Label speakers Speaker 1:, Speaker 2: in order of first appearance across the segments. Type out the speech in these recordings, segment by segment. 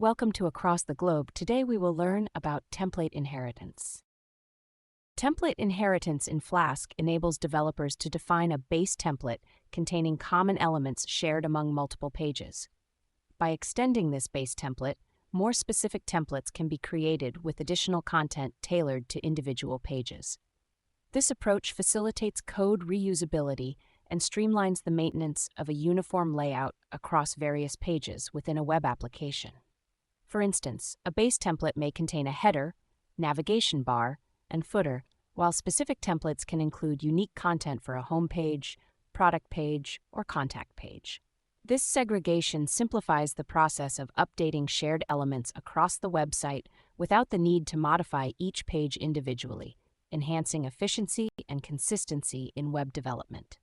Speaker 1: Welcome to Across the Globe. Today we will learn about template inheritance. Template inheritance in Flask enables developers to define a base template containing common elements shared among multiple pages. By extending this base template, more specific templates can be created with additional content tailored to individual pages. This approach facilitates code reusability and streamlines the maintenance of a uniform layout across various pages within a web application. For instance, a base template may contain a header, navigation bar, and footer, while specific templates can include unique content for a home page, product page, or contact page. This segregation simplifies the process of updating shared elements across the website without the need to modify each page individually, enhancing efficiency and consistency in web development.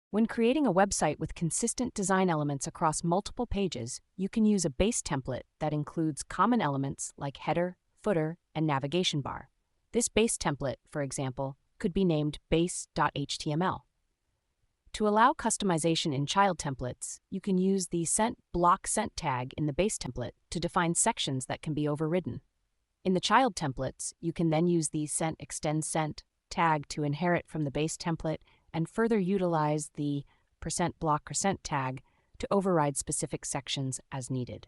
Speaker 1: When creating a website with consistent design elements across multiple pages, you can use a base template that includes common elements like header, footer, and navigation bar. This base template, for example, could be named base.html. To allow customization in child templates, you can use the block sent tag in the base template to define sections that can be overridden. In the child templates, you can then use the extend sent tag to inherit from the base template and further utilize the %block sent tag to override specific sections as needed.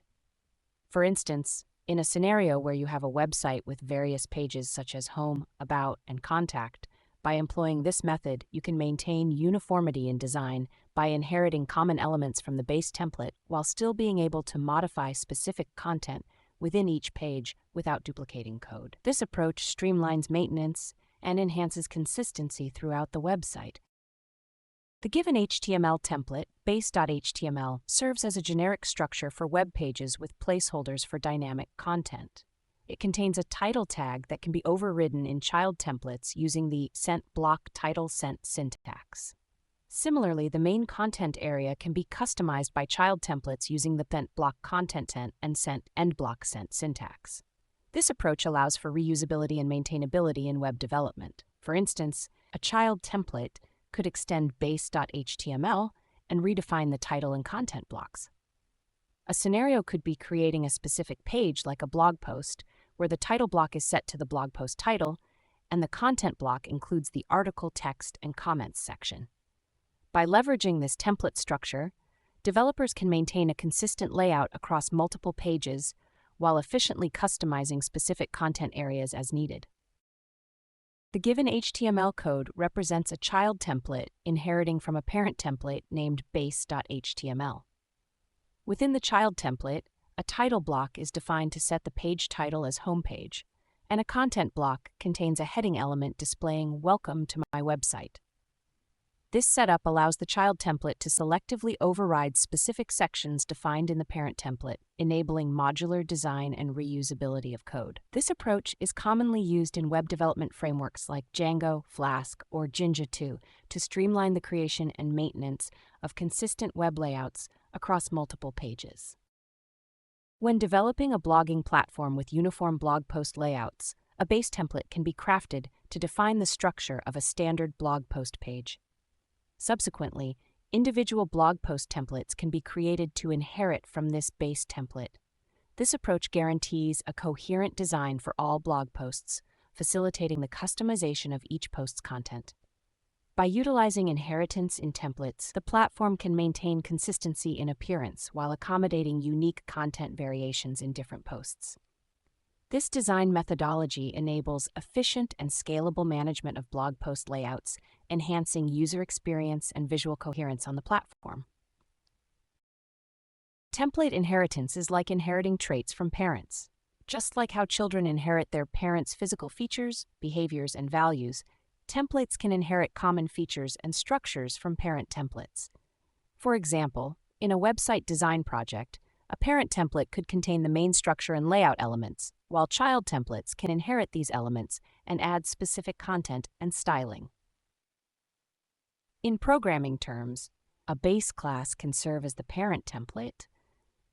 Speaker 1: For instance, in a scenario where you have a website with various pages such as home, about, and contact, by employing this method, you can maintain uniformity in design by inheriting common elements from the base template while still being able to modify specific content within each page without duplicating code. This approach streamlines maintenance and enhances consistency throughout the website. The given HTML template, base.html, serves as a generic structure for web pages with placeholders for dynamic content. It contains a title tag that can be overridden in child templates using the block title sent syntax. Similarly, the main content area can be customized by child templates using the block content and block sent syntax. This approach allows for reusability and maintainability in web development. For instance, a child template could extend base.html and redefine the title and content blocks. A scenario could be creating a specific page like a blog post, where the title block is set to the blog post title, and the content block includes the article text and comments section. By leveraging this template structure, developers can maintain a consistent layout across multiple pages while efficiently customizing specific content areas as needed. The given HTML code represents a child template inheriting from a parent template named base.html. Within the child template, a title block is defined to set the page title as homepage, and a content block contains a heading element displaying "Welcome to my website." This setup allows the child template to selectively override specific sections defined in the parent template, enabling modular design and reusability of code. This approach is commonly used in web development frameworks like Django, Flask, or Jinja2 to streamline the creation and maintenance of consistent web layouts across multiple pages. When developing a blogging platform with uniform blog post layouts, a base template can be crafted to define the structure of a standard blog post page. Subsequently, individual blog post templates can be created to inherit from this base template. This approach guarantees a coherent design for all blog posts, facilitating the customization of each post's content. By utilizing inheritance in templates, the platform can maintain consistency in appearance while accommodating unique content variations in different posts. This design methodology enables efficient and scalable management of blog post layouts, enhancing user experience and visual coherence on the platform. Template inheritance is like inheriting traits from parents. Just like how children inherit their parents' physical features, behaviors, and values, templates can inherit common features and structures from parent templates. For example, in a website design project, a parent template could contain the main structure and layout elements, while child templates can inherit these elements and add specific content and styling. In programming terms, a base class can serve as the parent template,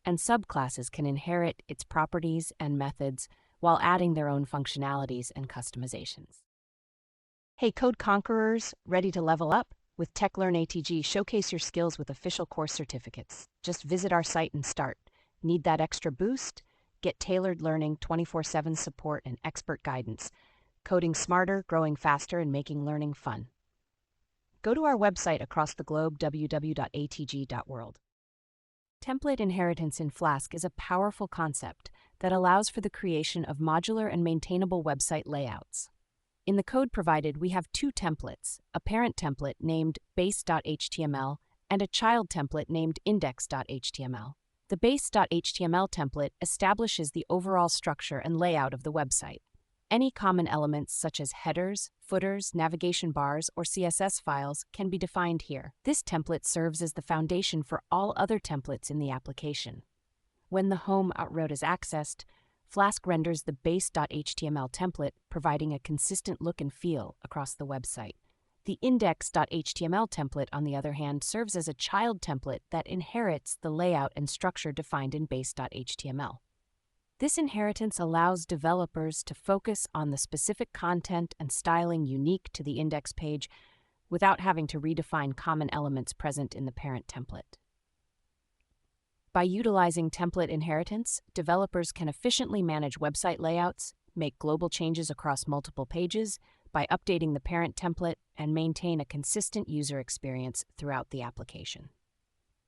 Speaker 1: and subclasses can inherit its properties and methods while adding their own functionalities and customizations. Hey, Code Conquerors, ready to level up? With TechLearn ATG, showcase your skills with official course certificates. Just visit our site and start. Need that extra boost? Get tailored learning, 24/7 support, and expert guidance. Coding smarter, growing faster, and making learning fun. Go to our website across the globe, www.atg.world. Template inheritance in Flask is a powerful concept that allows for the creation of modular and maintainable website layouts. In the code provided, we have two templates, a parent template named base.html and a child template named index.html. The base.html template establishes the overall structure and layout of the website. Any common elements such as headers, footers, navigation bars, or CSS files can be defined here. This template serves as the foundation for all other templates in the application. When the home route is accessed, Flask renders the base.html template, providing a consistent look and feel across the website. The index.html template, on the other hand, serves as a child template that inherits the layout and structure defined in base.html. This inheritance allows developers to focus on the specific content and styling unique to the index page without having to redefine common elements present in the parent template. By utilizing template inheritance, developers can efficiently manage website layouts, make global changes across multiple pages by updating the parent template, and maintain a consistent user experience throughout the application.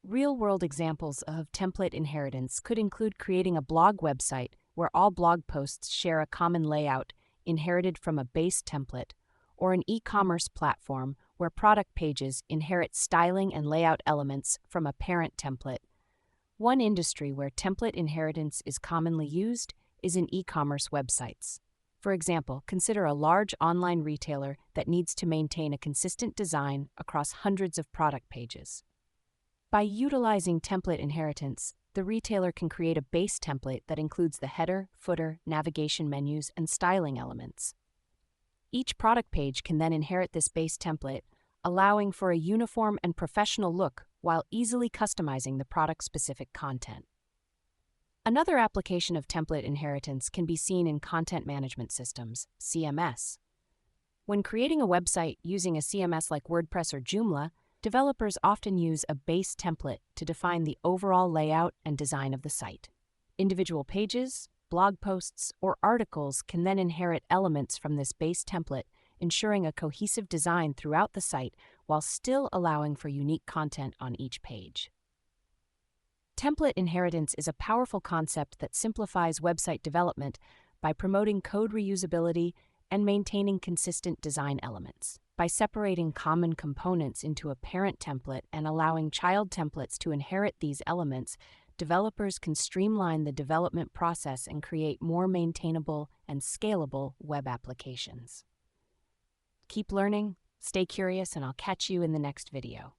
Speaker 1: Real-world examples of template inheritance could include creating a blog website where all blog posts share a common layout inherited from a base template, or an e-commerce platform where product pages inherit styling and layout elements from a parent template. One industry where template inheritance is commonly used is in e-commerce websites. For example, consider a large online retailer that needs to maintain a consistent design across hundreds of product pages. By utilizing template inheritance, the retailer can create a base template that includes the header, footer, navigation menus, and styling elements. Each product page can then inherit this base template, allowing for a uniform and professional look while easily customizing the product-specific content. Another application of template inheritance can be seen in content management systems, CMS. When creating a website using a CMS like WordPress or Joomla, developers often use a base template to define the overall layout and design of the site. Individual pages, blog posts, or articles can then inherit elements from this base template, ensuring a cohesive design throughout the site while still allowing for unique content on each page. Template inheritance is a powerful concept that simplifies website development by promoting code reusability and maintaining consistent design elements. By separating common components into a parent template and allowing child templates to inherit these elements, developers can streamline the development process and create more maintainable and scalable web applications. Keep learning, stay curious, and I'll catch you in the next video.